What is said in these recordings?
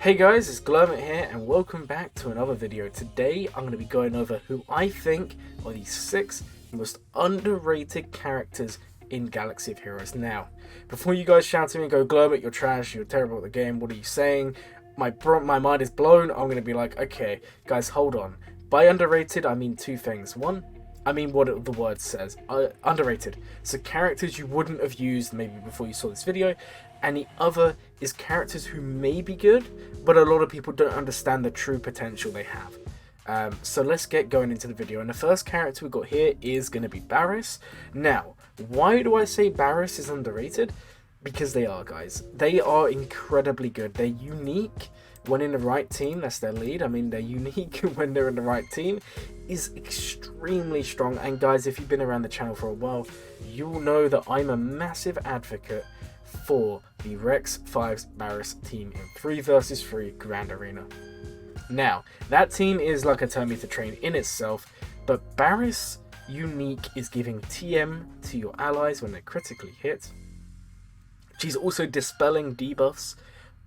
Hey guys, it's Glurmit here and welcome back to another video. Today I'm going to be going over who I think are the 6 most underrated characters in Galaxy of Heroes. Now, before you guys shout at me and go, Glurmit, you're trash, you're terrible at the game, what are you saying? My mind is blown. I'm going to be like, okay, guys, hold on. By underrated, I mean two things. One, I mean what the word says. Underrated. So characters you wouldn't have used maybe before you saw this video. And the other is characters who may be good, but a lot of people don't understand the true potential they have. So let's get going into the video. And the first character we got here is going to be Barris. Now, why do I say Barris is underrated? Because they are, guys. They are incredibly good. They're unique when in the right team. That's their lead. I mean, they're unique when they're in the right team. Is extremely strong. And guys, if you've been around the channel for a while, you'll know that I'm a massive advocate for the Rex 5's Barris team in 3 vs 3 Grand Arena. Now, that team is like a Terminator train in itself, but Barris unique is giving TM to your allies when they're critically hit. She's also dispelling debuffs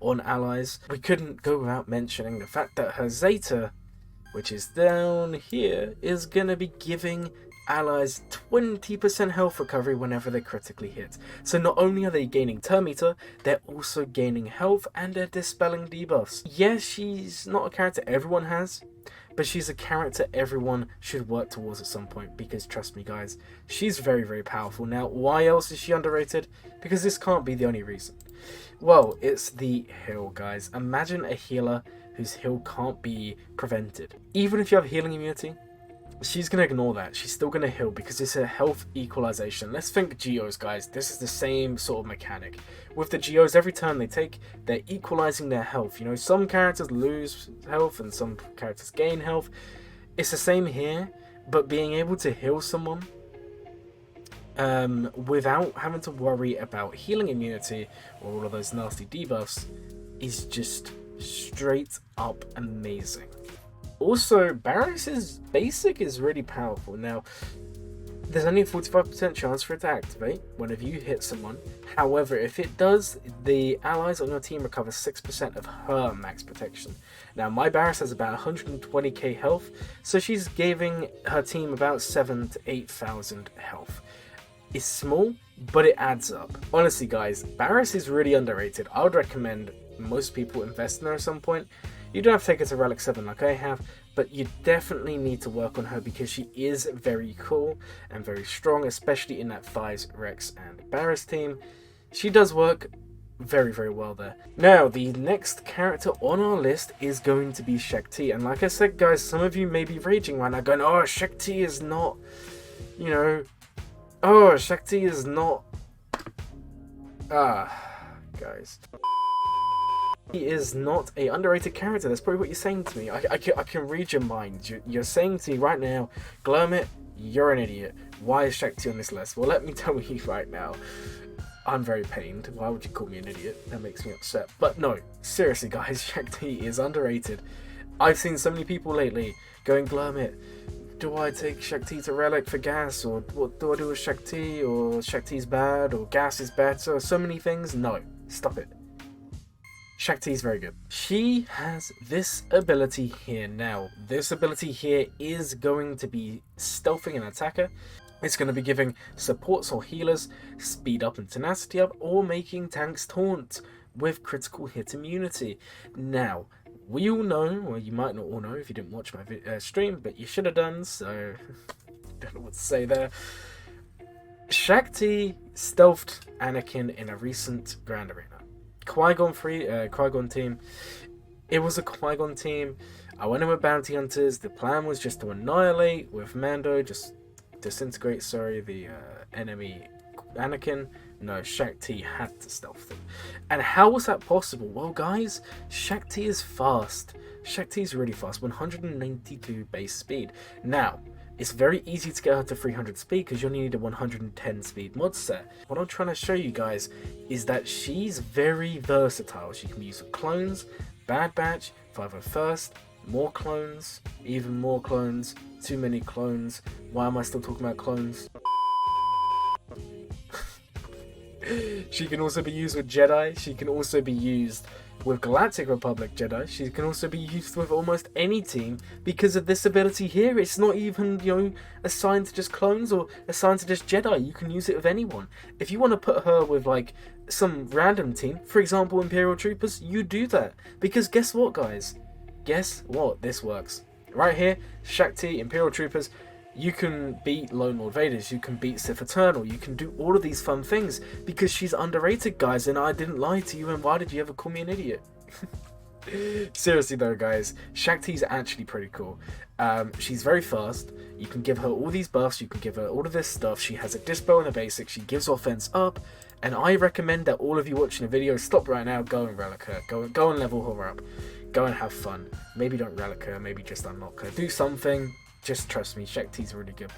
on allies. We couldn't go without mentioning the fact that her Zeta, which is down here, is going to be giving allies 20% health recovery whenever they're critically hit. So not only are they gaining turn meter, they're also gaining health and they're dispelling debuffs. Yes, she's not a character everyone has, but she's a character everyone should work towards at some point, because trust me guys, she's very, very powerful. Now, why else is she underrated? Because this can't be the only reason. Well, it's the heal, guys. Imagine a healer whose heal can't be prevented. Even if you have healing immunity, she's going to ignore that. She's still going to heal because it's a health equalization. Let's think Geos, guys. This is the same sort of mechanic. With the Geos, every turn they take, they're equalizing their health. You know, some characters lose health and some characters gain health. It's the same here, but being able to heal someone without having to worry about healing immunity or all of those nasty debuffs is just straight up amazing. Also, Barris's basic is really powerful. Now, there's only a 45% chance for it to activate whenever you hit someone. However, if it does, the allies on your team recover 6% of her max protection. Now, my Barris has about 120k health, so she's giving her team about 7,000 to 8,000 health. It's small, but it adds up. Honestly, guys, Barris is really underrated. I would recommend most people invest in her at some point. You don't have to take her to Relic 7 like I have, but you definitely need to work on her because she is very cool and very strong, especially in that 5's Rex and Barris team. She does work very, very well there. Now, the next character on our list is going to be Shakti. And like I said, guys, some of you may be raging right now going, oh, Shakti is not, you know, oh, Shakti is not, guys. He is not a underrated character. That's probably what you're saying to me. I can read your mind. You're saying to me right now, Glurmit, you're an idiot. Why is Shakti on this list? Well, let me tell you right now. I'm very pained. Why would you call me an idiot? That makes me upset. But no, seriously guys, Shakti is underrated. I've seen so many people lately going, Glurmit, do I take Shakti to Relic for gas? Or what do I do with Shakti? Or Shakti's bad? Or gas is better? So many things. No, stop it. Shakti is very good. She has this ability here now. This ability here is going to be stealthing an attacker. It's going to be giving supports or healers speed up and tenacity up, or making tanks taunt with critical hit immunity. Now, we all know, well, you might not all know if you didn't watch my stream, but you should have done, so don't know what to say there. Shakti stealthed Anakin in a recent Grand Arena. Qui-Gon team. It was a Qui-Gon team. I went in with bounty hunters. The plan was just to annihilate with Mando, just disintegrate, the enemy Anakin. No, Shakti had to stealth them. And how was that possible? Well, guys, Shakti is fast. Shakti is really fast, 192 base speed. Now, it's very easy to get her to 300 speed because you only need a 110 speed mod set. What I'm trying to show you guys is that she's very versatile. She can be used with clones, Bad Batch, 501st, more clones, even more clones, too many clones. Why am I still talking about clones? She can also be used with Jedi. She can also be used With Galactic Republic Jedi, she can also be used with almost any team because of this ability here. It's not even, assigned to just clones or assigned to just Jedi. You can use it with anyone. If you want to put her with, like, some random team, for example, Imperial Troopers, you do that. Because guess what, guys? Guess what? This works. Right here, Shakti, Imperial Troopers, you can beat Lone Lord Vaders, you can beat Sith Eternal, you can do all of these fun things because she's underrated, guys, and I didn't lie to you, and why did you ever call me an idiot? Seriously though, guys, Shakti's actually pretty cool. She's very fast, you can give her all these buffs, you can give her all of this stuff, she has a dispo in the basics, she gives offense up, and I recommend that all of you watching the video stop right now, go and relic her, go and level her up, go and have fun. Maybe don't relic her, maybe just unlock her, do something. Just trust me, Shakti's really good.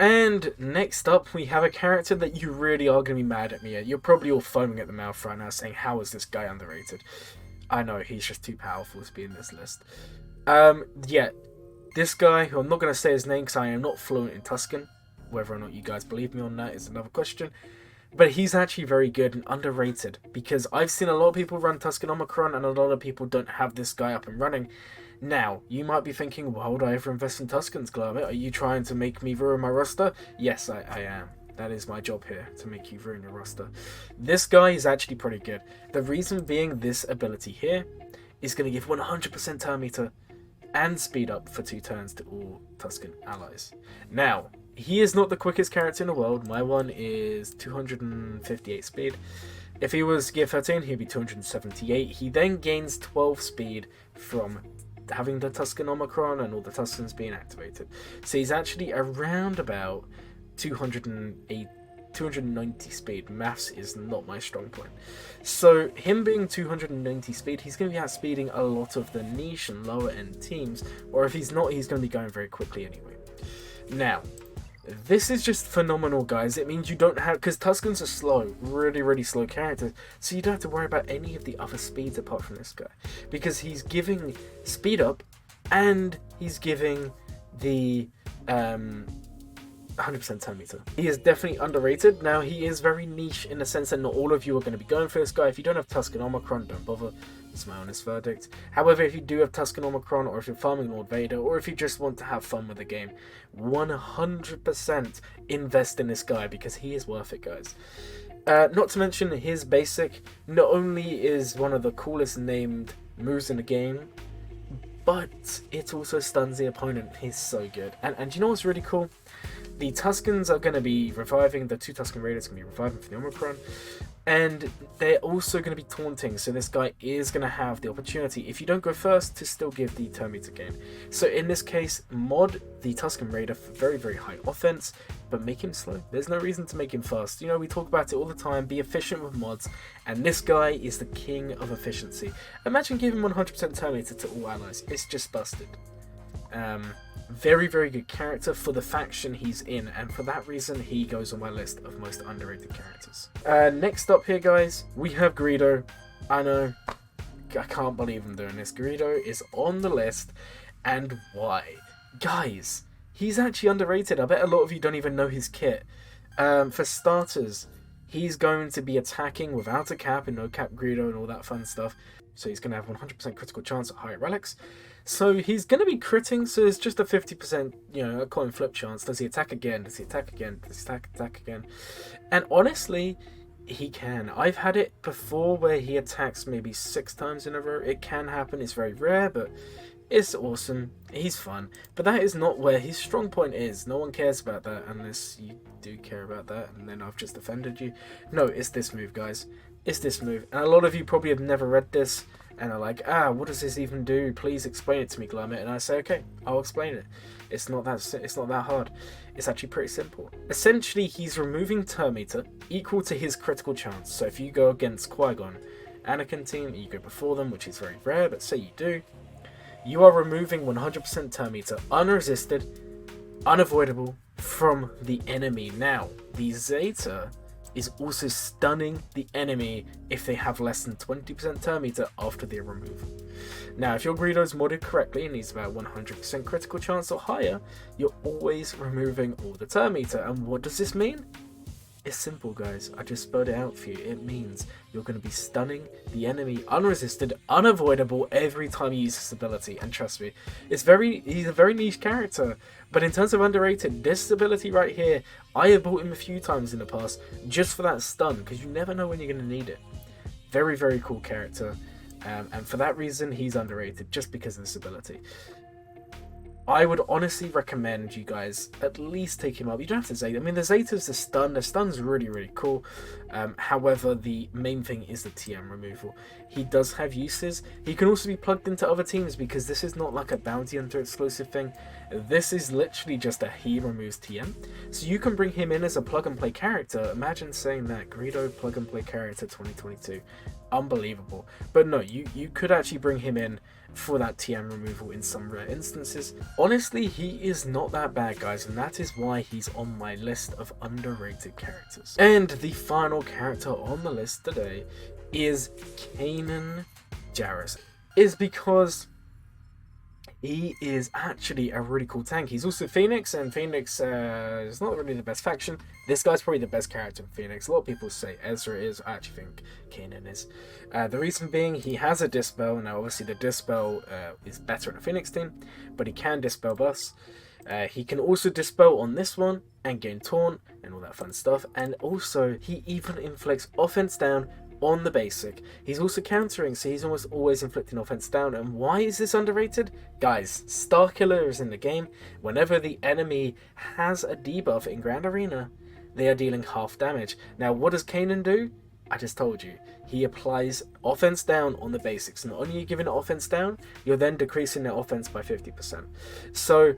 And next up, we have a character that you really are going to be mad at me at. You're probably all foaming at the mouth right now saying, how is this guy underrated? I know, he's just too powerful to be in this list. Yeah, this guy, who I'm not going to say his name because I am not fluent in Tuscan. Whether or not you guys believe me on that is another question. But he's actually very good and underrated because I've seen a lot of people run Tuscan Omicron and a lot of people don't have this guy up and running. Now, you might be thinking, why would I ever invest in Tuscans, Glurmit? Are you trying to make me ruin my roster? Yes, I am. That is my job here, to make you ruin your roster. This guy is actually pretty good. The reason being this ability here is going to give 100% turn meter and speed up for 2 turns to all Tuscan allies. Now, he is not the quickest character in the world. My one is 258 speed. If he was Gear 13, he'd be 278. He then gains 12 speed from having the Tuscan Omicron and all the Tuscans being activated. So he's actually around about 290 speed. Maths is not my strong point. So him being 290 speed, he's going to be outspeeding a lot of the niche and lower end teams, or if he's not, he's going to be going very quickly anyway. Now, this is just phenomenal, guys. It means you don't have, because Tuscans are slow, really slow characters, so you don't have to worry about any of the other speeds apart from this guy, because he's giving speed up and he's giving the 100% turn meter. He is definitely underrated. Now, he is very niche in the sense that not all of you are going to be going for this guy. If you don't have Tuscan Omicron, don't bother. That's my honest verdict. However, if you do have Tuscan Omicron, or if you're farming Lord Vader, or if you just want to have fun with the game, 100% invest in this guy because he is worth it, guys. Not to mention his basic not only is one of the coolest named moves in the game, but it also stuns the opponent. He's so good. And you know what's really cool? The Tuscans are going to be reviving, the 2 Tuscan Raiders are going to be reviving for the Omicron, and they're also going to be taunting, so this guy is going to have the opportunity, if you don't go first, to still give the turn meter gain. So in this case, mod the Tuscan Raider for very high offense, but make him slow. There's no reason to make him fast. You know, we talk about it all the time, be efficient with mods, and this guy is the king of efficiency. Imagine giving 100% turn meter to all allies. It's just busted. Very good character for the faction he's in, and for that reason he goes on my list of most underrated characters. Next up here, guys, we have Greiro. I know, I can't believe I'm doing this. Greiro is on the list, and why? Guys, he's actually underrated. I bet a lot of you don't even know his kit. For starters, he's going to be attacking without a cap and no cap Greiro and all that fun stuff. So he's going to have 100% critical chance at higher relics. So he's going to be critting, so it's just a 50%, a coin flip chance. Does he attack again? Does he attack again? Does he attack again? And honestly, he can. I've had it before where he attacks maybe 6 times in a row. It can happen. It's very rare, but it's awesome. He's fun. But that is not where his strong point is. No one cares about that unless you do care about that, and then I've just offended you. No, it's this move, guys. It's this move. And a lot of you probably have never read this and are like, what does this even do? Please explain it to me, Glurmit. And I say, okay, I'll explain it. It's not that hard. It's actually pretty simple. Essentially, he's removing turn meter equal to his critical chance. So if you go against Qui-Gon, Anakin team, you go before them, which is very rare, but say you do, you are removing 100% turn meter, unresisted, unavoidable, from the enemy. Now, the Zeta is also stunning the enemy if they have less than 20% turn meter after their removal. Now, if your Greiro is modded correctly and needs about 100% critical chance or higher, you're always removing all the turn meter. And what does this mean? It's simple, guys. I just spelled it out for you. It means you're going to be stunning the enemy unresisted, unavoidable every time you use this ability. And trust me, he's a very niche character. But in terms of underrated, this ability right here, I have bought him a few times in the past just for that stun, because you never know when you're going to need it. Very, very cool character. And for that reason, he's underrated, just because of this ability. I would honestly recommend you guys at least take him up. You don't have to Zeta. I mean, the Zeta's the stun. The stun's really, really cool. However, the main thing is the TM removal. He does have uses. He can also be plugged into other teams, because this is not like a bounty hunter exclusive thing. This is literally just a he removes TM. So you can bring him in as a plug and play character. Imagine saying that. Greiro plug and play character 2022. Unbelievable. But no, you could actually bring him in for that TM removal in some rare instances. Honestly, he is not that bad, guys, and that is why he's on my list of underrated characters. And the final character on the list today is Kanan Jarrus. Is because he is actually a really cool tank. He's also Phoenix, and Phoenix is not really the best faction. This guy's probably the best character in Phoenix. A lot of people say Ezra is. I actually think Kanan is. The reason being, he has a Dispel. Now, obviously, the Dispel is better in a Phoenix team, but he can Dispel Bus. He can also Dispel on this one and gain Taunt and all that fun stuff. And also, he even inflicts offense down on the basic. He's also countering, so he's almost always inflicting offense down. And why is this underrated? Guys, Star Killer is in the game. Whenever the enemy has a debuff in Grand Arena, they are dealing half damage. Now, what does Kanan do? I just told you. He applies offense down on the basics. Not only are you giving it offense down, you're then decreasing their offense by 50%. So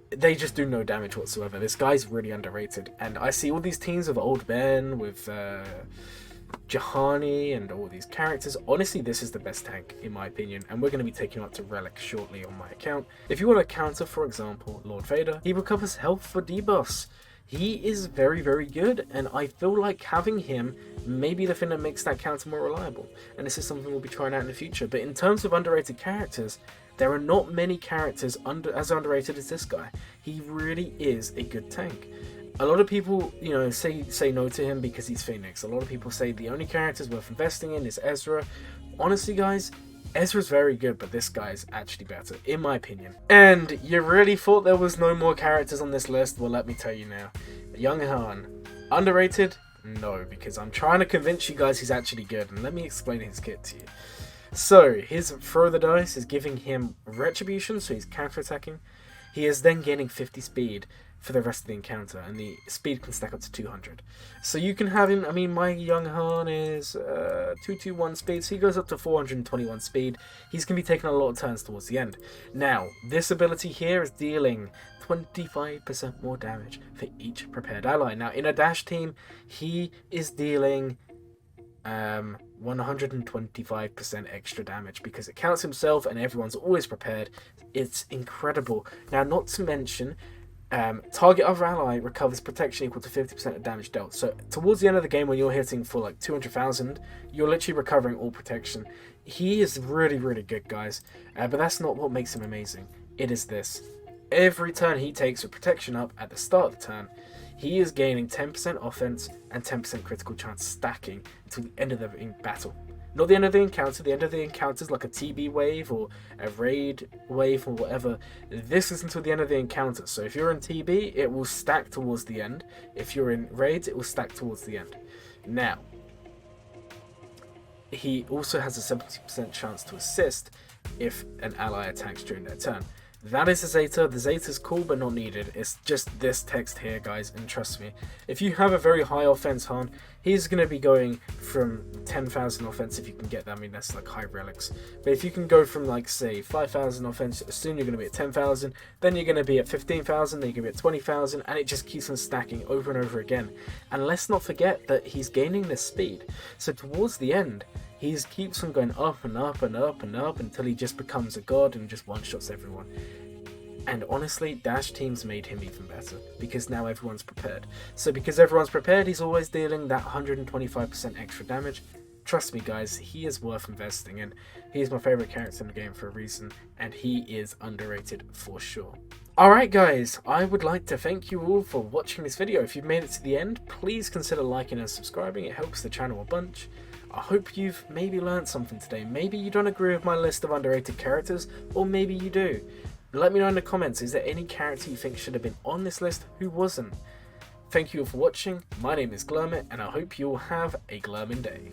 they just do no damage whatsoever. This guy's really underrated. And I see all these teams of Old Ben with Jahani and all these characters. Honestly, this is the best tank in my opinion, and we're going to be taking him up to Relic shortly on my account. If you want to counter, for example, Lord Vader, he recovers health for debuffs. He is very, very good, and I feel like having him may be the thing that makes that counter more reliable, and this is something we'll be trying out in the future. But in terms of underrated characters, there are not many characters as underrated as this guy. He really is a good tank. A lot of people, you know, say no to him because he's Phoenix. A lot of people say the only characters worth investing in is Ezra. Honestly, guys, Ezra's very good, but this guy's actually better, in my opinion. And you really thought there was no more characters on this list? Well, let me tell you now. Young Han, underrated? No, because I'm trying to convince you guys he's actually good, and let me explain his kit to you. So, his throw the dice is giving him retribution, so he's counterattacking. He is then gaining 50 speed for the rest of the encounter, and the speed can stack up to 200. So you can have him, I mean, my Young Han is 221 speed, so he goes up to 421 speed. He's going to be taking a lot of turns towards the end. Now, this ability here is dealing 25% more damage for each prepared ally. Now, in a dash team, he is dealing 125% extra damage because it counts himself and everyone's always prepared. It's incredible. Now, not to mention, target other ally recovers protection equal to 50% of damage dealt. So towards the end of the game, when you're hitting for like 200,000, you're literally recovering all protection. He is really, really good, guys. But that's not what makes him amazing. It is this. Every turn he takes with protection up at the start of the turn, he is gaining 10% offense and 10% critical chance stacking until the end of the battle. Not the end of the encounter. The end of the encounter is like a TB wave or a raid wave or whatever. This is until the end of the encounter. So if you're in TB, it will stack towards the end. If you're in raids, it will stack towards the end. Now, he also has a 70% chance to assist if an ally attacks during their turn. That is the Zeta. The Zeta's cool but not needed. It's just this text here, guys, and trust me, if you have a very high offense Han, he's going to be going from 10,000 offense if you can get that. I mean, that's like high relics. But if you can go from, like, say, 5,000 offense, soon you're going to be at 10,000, then you're going to be at 15,000, then you're going to be at 20,000, and it just keeps on stacking over and over again. And let's not forget that he's gaining this speed. So towards the end, he keeps on going up and up and up and up until he just becomes a god and just one-shots everyone. And honestly, dash teams made him even better because now everyone's prepared. So because everyone's prepared, he's always dealing that 125% extra damage. Trust me, guys, he is worth investing in. He is my favorite character in the game for a reason, and he is underrated for sure. Alright guys, I would like to thank you all for watching this video. If you've made it to the end, please consider liking and subscribing. It helps the channel a bunch. I hope you've maybe learned something today. Maybe you don't agree with my list of underrated characters, or maybe you do. Let me know in the comments, is there any character you think should have been on this list who wasn't? Thank you all for watching. My name is Glurmit, and I hope you all have a glurmin day.